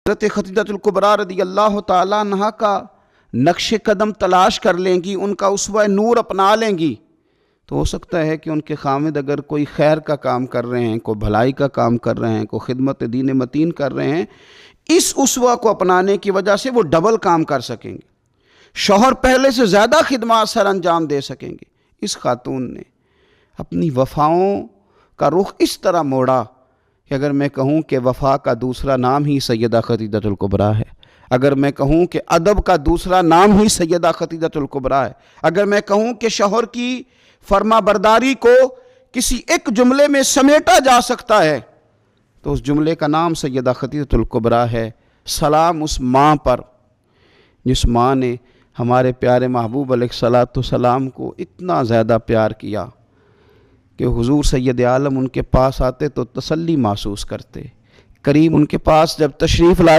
حضرت خدیجہ الکبریٰ رضی اللہ تعالیٰ عنہا کا نقش قدم تلاش کر لیں گی، ان کا اسوہ نور اپنا لیں گی، تو ہو سکتا ہے کہ ان کے خامد اگر کوئی خیر کا کام کر رہے ہیں، کوئی بھلائی کا کام کر رہے ہیں، کوئی خدمت دین متین کر رہے ہیں، اس اسوہ کو اپنانے کی وجہ سے وہ ڈبل کام کر سکیں گے، شوہر پہلے سے زیادہ خدمات سر انجام دے سکیں گے۔ اس خاتون نے اپنی وفاؤں کا رخ اس طرح موڑا کہ اگر میں کہوں کہ وفا کا دوسرا نام ہی سیدہ خدیجہ الکبریٰ ہے، اگر میں کہوں کہ ادب کا دوسرا نام ہی سیدہ خدیجہ الکبریٰ ہے، اگر میں کہوں کہ شوہر کی فرما برداری کو کسی ایک جملے میں سمیٹا جا سکتا ہے تو اس جملے کا نام سیدہ خدیجہ الکبریٰ ہے۔ سلام اس ماں پر جس ماں نے ہمارے پیارے محبوب علیہ السلام کو اتنا زیادہ پیار کیا کہ حضور سید عالم ان کے پاس آتے تو تسلی محسوس کرتے، کریم ان کے پاس جب تشریف لاتے